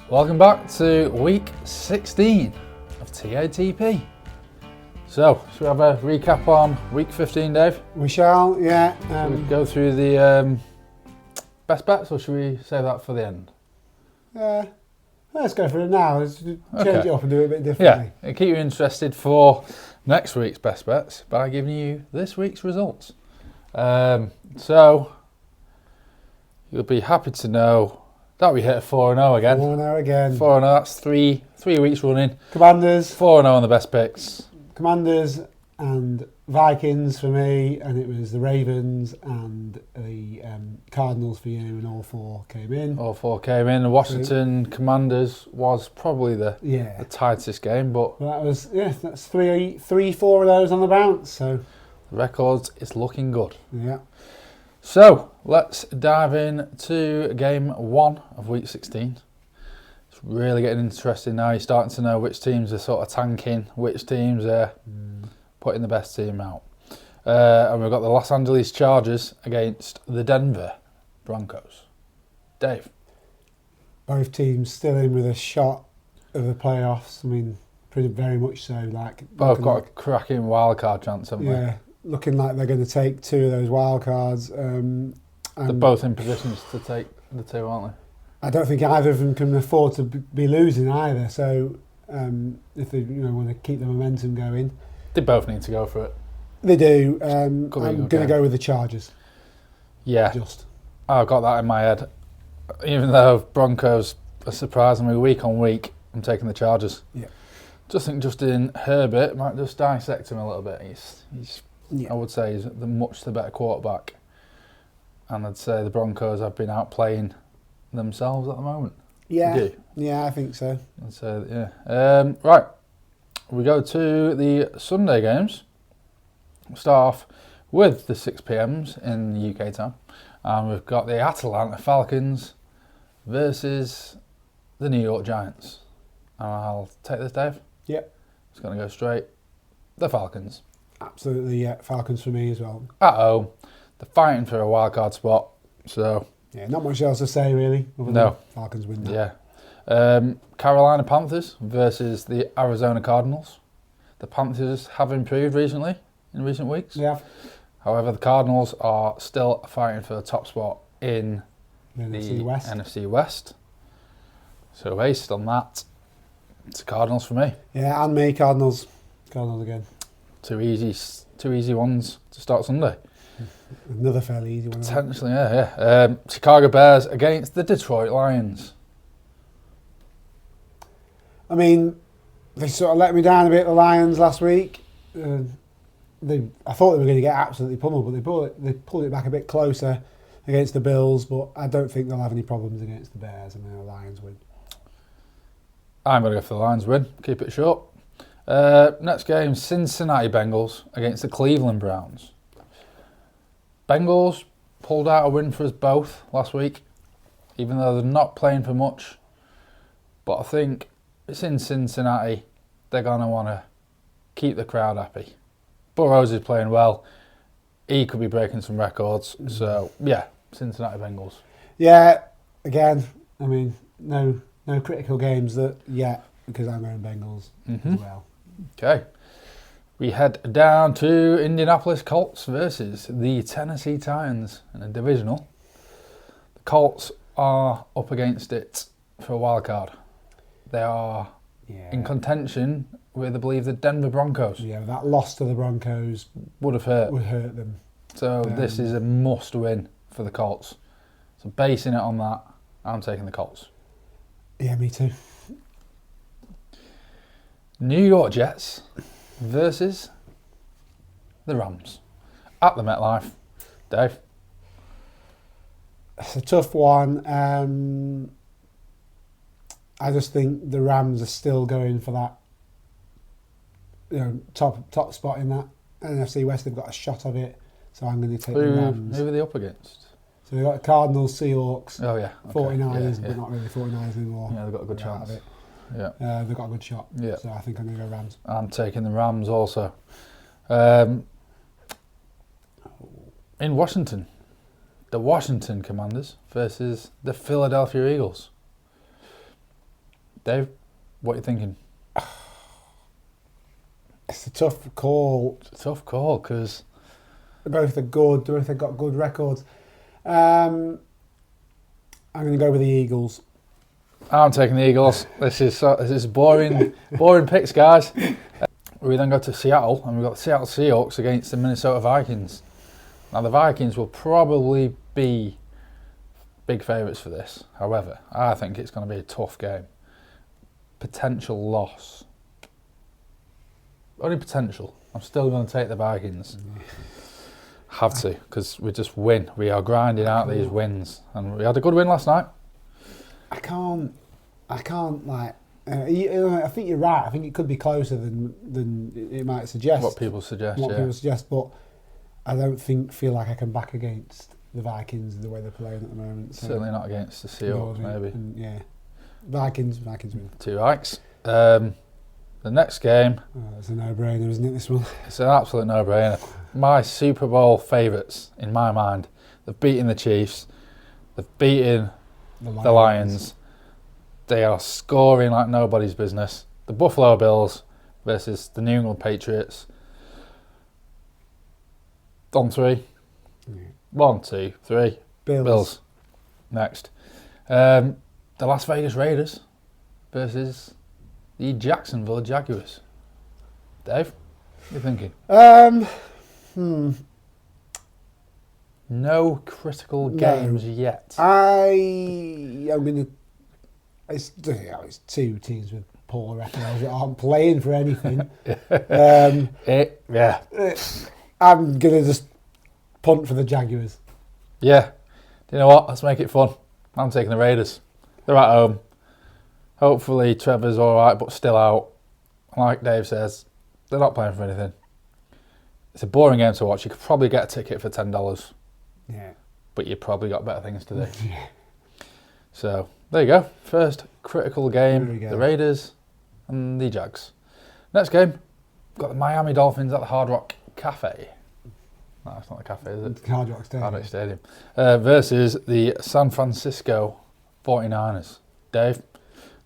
Welcome back to week 16 of TATP. So, should we have a recap on week 15, Dave? We shall, yeah. Should we go through the best bets, or should we save that for the end? Let's go for it now. Let's change Okay. it up and do it a bit differently. Yeah, it'll keep you interested for next week's best bets by giving you this week's results. So, you'll be happy to know that we hit a 4-0 again. 4-0 again. 4-0, that's three weeks running. Commanders. 4-0 on the best picks. Commanders and Vikings for me, and it was the Ravens and the Cardinals for you, and all four came in. All four came in. The Washington Commanders was probably the tightest game, but that's three, four of those on the bounce. So the record is looking good. Yeah. So let's dive into game 1 of week 16. It's really getting interesting now. You're starting to know which teams are sort of tanking, which teams are putting the best team out. And we've got the Los Angeles Chargers against the Denver Broncos. Dave? Both teams still in with a shot of the playoffs. I mean, pretty very much so. Both got a cracking wildcard chance, haven't they? Yeah, looking like they're going to take two of those wild cards. They're both in positions to take the two, aren't they? I don't think either of them can afford to be losing either. So if they want to keep the momentum going, they both need to go for it. They do. I'm going to go with the Chargers. Yeah, I've got that in my head. Even though Broncos are surprising me week on week, I'm taking the Chargers. Yeah. Just think Justin Herbert might just dissect him a little bit. He's I would say he's much the better quarterback. And I'd say the Broncos have been outplaying themselves at the moment. Yeah, I think so. I'd say, yeah. Right, we go to the Sunday games. We'll start off with the 6 p.m s in the UK time. And we've got the Atlanta Falcons versus the New York Giants. And I'll take this, Dave. Yep. It's going to go straight. The Falcons. Absolutely, yeah. Falcons for me as well. At home. They're fighting for a wildcard spot. So yeah, not much else to say really. No. Falcons win that. Yeah. Carolina Panthers versus the Arizona Cardinals. The Panthers have improved recently, in recent weeks. Yeah. However, the Cardinals are still fighting for the top spot in the NFC West. So based on that, it's the Cardinals for me. Yeah, and me, Cardinals. Cardinals again. Two easy ones to start Sunday. Another fairly easy one. Potentially, yeah. Chicago Bears against the Detroit Lions. I mean, they sort of let me down a bit, the Lions, last week. I thought they were going to get absolutely pummeled, but they pulled it back a bit closer against the Bills, but I don't think they'll have any problems against the Bears. I mean, the Lions win. I'm going to go for the Lions win. Keep it short. Next game, Cincinnati Bengals against the Cleveland Browns. Bengals pulled out a win for us both last week, even though they're not playing for much. But I think it's in Cincinnati. They're going to want to keep the crowd happy. Burrows is playing well. He could be breaking some records. So, yeah, Cincinnati Bengals. Yeah, again, I mean, no critical games yet because I'm going Bengals as well. Okay. We head down to Indianapolis Colts versus the Tennessee Titans in a divisional. The Colts are up against it for a wild card. They are in contention with, I believe, the Denver Broncos. Yeah, that loss to the Broncos would hurt them. So this is a must win for the Colts. So basing it on that, I'm taking the Colts. Yeah, me too. New York Jets versus the Rams at the MetLife. Dave? It's a tough one. I just think the Rams are still going for that top spot in that NFC West. They've got a shot of it, so I'm going to take the Rams. Who are they up against? So they've got the Cardinals, Seahawks, 49ers, but not really 49ers anymore. Yeah, they've got a good chance. Yeah. They've got a good shot. Yeah. So I think I'm going to go Rams. I'm taking the Rams also. In Washington, the Washington Commanders versus the Philadelphia Eagles. Dave, what are you thinking? It's a tough call. It's a tough call because Both are good. Both have got good records. I'm going to go with the Eagles. I'm taking the Eagles. This is boring picks, guys. We then go to Seattle, and we've got the Seattle Seahawks against the Minnesota Vikings. Now, the Vikings will probably be big favourites for this. However, I think it's going to be a tough game. Potential loss. Only potential. I'm still going to take the Vikings. Have to, because we just win. We are grinding out these wins. And we had a good win last night. I can't like. I think you're right. I think it could be closer than it might suggest. What people suggest, but I don't feel like I can back against the Vikings the way they're playing at the moment. So. Certainly not against the Seahawks, maybe. And, yeah, Vikings win. 2 Ikes. The next game. Oh, it's a no-brainer, isn't it? This one. It's an absolute no-brainer. My Super Bowl favourites, in my mind, they've beaten the Chiefs. They've beaten the Lions. They are scoring like nobody's business. The Buffalo Bills versus the New England Patriots. On 3. Yeah. 1, 2, 3. Bills. Next. The Las Vegas Raiders versus the Jacksonville Jaguars. Dave, what are you thinking? No critical games yet. I'm going to... It's 2 teams with poor records that aren't playing for anything. Yeah. I'm going to just punt for the Jaguars. Yeah. Do you know what? Let's make it fun. I'm taking the Raiders. They're at home. Hopefully Trevor's all right, but still out. Like Dave says, they're not playing for anything. It's a boring game to watch. You could probably get a ticket for $10. Yeah. But you've probably got better things to do. Yeah. So, there you go. First critical game, go. the Raiders and the Jags. Next game, we've got the Miami Dolphins at the Hard Rock Cafe. No, it's not the cafe, is it? Hard Rock Stadium. Hard Rock Stadium. Versus the San Francisco 49ers. Dave,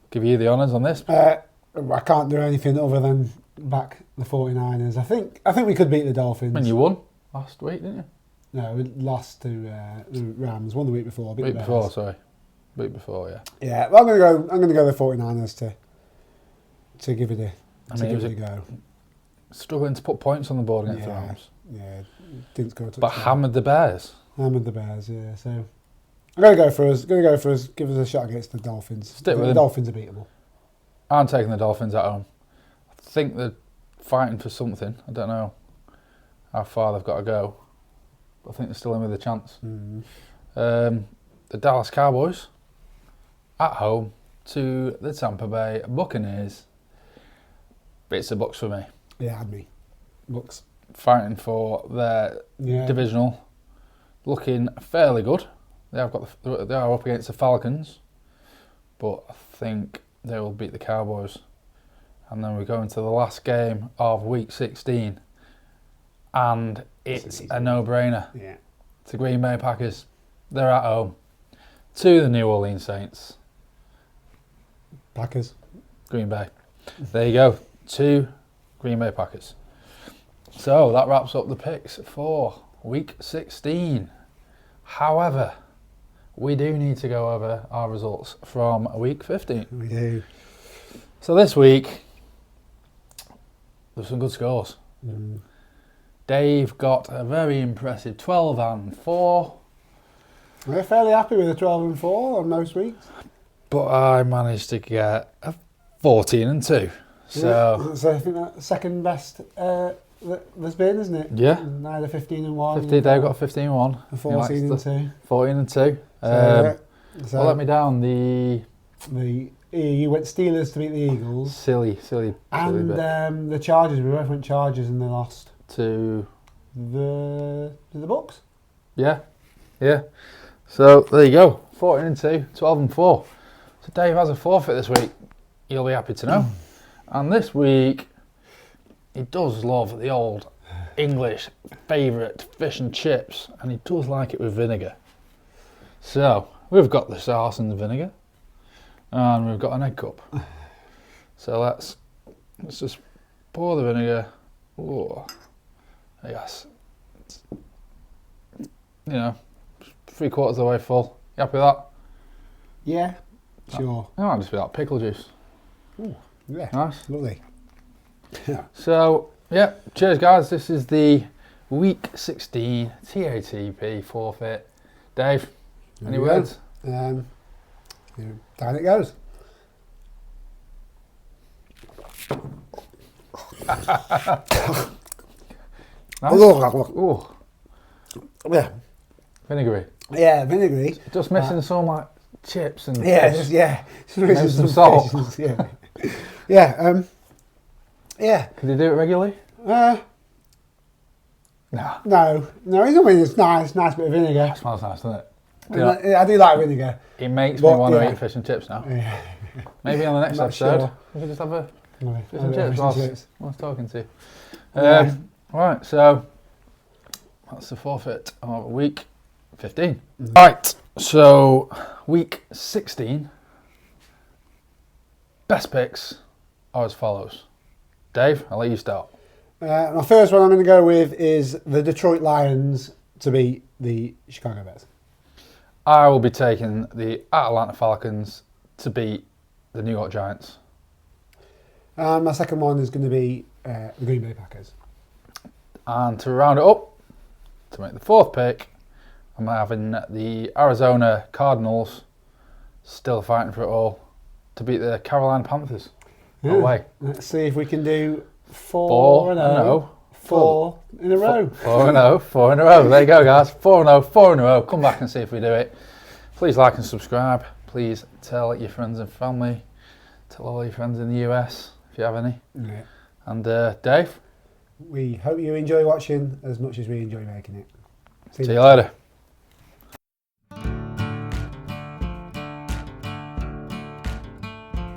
give you the honours on this. I can't do anything other than back the 49ers. I think we could beat the Dolphins. And you won last week, didn't you? No, we lost to the Rams. Won the week before. Week before, yeah. Yeah, well, I'm gonna go the 49ers to give it a go. Struggling to put points on the board against the Rams. Yeah, didn't score a touchdown. But hammered the Bears. Hammered the Bears, yeah. So I'm gonna go for us. Give us a shot against the Dolphins. Stick with the them. Dolphins are beatable. I'm taking the Dolphins at home. I think they're fighting for something. I don't know how far they've got to go. But I think they're still in with a chance. The Dallas Cowboys at home to the Tampa Bay Buccaneers. It's the Bucs for me. Yeah, had me. Bucs. Fighting for their divisional. Looking fairly good. They are up against the Falcons. But I think they will beat the Cowboys. And then we go into the last game of Week 16. And it's a no-brainer. Yeah. It's the Green Bay Packers. They're at home to the New Orleans Saints. Packers. Green Bay. There you go. 2 Green Bay Packers. So that wraps up the picks for Week 16. However, we do need to go over our results from Week 15. We do. So this week, there's some good scores. Dave got a very impressive 12-4. We're fairly happy with a 12-4 on most weeks. But I managed to get a 14-2. So I think that's second best there's been, isn't it? Yeah. Neither 15-1. Dave got 15-1. 14-2. 14-2. So what let me down? You went Steelers to beat the Eagles. Silly And bit. the Chargers. We both went Chargers and they lost To the Bucks. Yeah. So there you go. 14-2, 12-4. So Dave has a forfeit this week. You'll be happy to know. And this week, he does love the old English favourite fish and chips, and he does like it with vinegar. So we've got the sauce and the vinegar. And we've got an egg cup. So let's just pour the vinegar. Oh, yes. You know, 3/4 of the way full. You happy with that? Yeah, sure. It might just be that pickle juice. Ooh, yeah, Nice. lovely. Yeah. So, yeah, cheers guys. This is the week 16 TATP forfeit. Dave, There any we go. words? Down it goes. Nice. Oh, Yeah, vinegary. yeah, vinegary. Just missing some like chips and Yeah, fish. just, yeah. Just Maybe missing some salt. fish, yeah, yeah, yeah. Can you do it regularly? Uh, No. no, it's, I mean, it's nice bit of vinegar. It smells nice, doesn't it? I do like vinegar. It makes me But, want to yeah. eat fish and chips now. Yeah. Maybe on the next Not episode, sure. we could just have a No, fish and chips whilst I was talking to you. Yeah. Right, so that's the forfeit of week 15. Right, so week 16, best picks are as follows. Dave, I'll let you start. My first one I'm going to go with is the Detroit Lions to beat the Chicago Bears. I will be taking the Atlanta Falcons to beat the New York Giants. And my second one is going to be the Green Bay Packers. And to round it up, to make the fourth pick, I'm having the Arizona Cardinals, still fighting for it all, to beat the Carolina Panthers. No way. Let's see if we can do 4-0. 4 in a row. 4-0, 4 in a row. There you go, guys. 4-0, 4 in a row. Come back and see if we do it. Please like and subscribe. Please tell your friends and family. Tell all your friends in the US, if you have any. Yeah. And Dave, We hope you enjoy watching as much as we enjoy making it. see you later.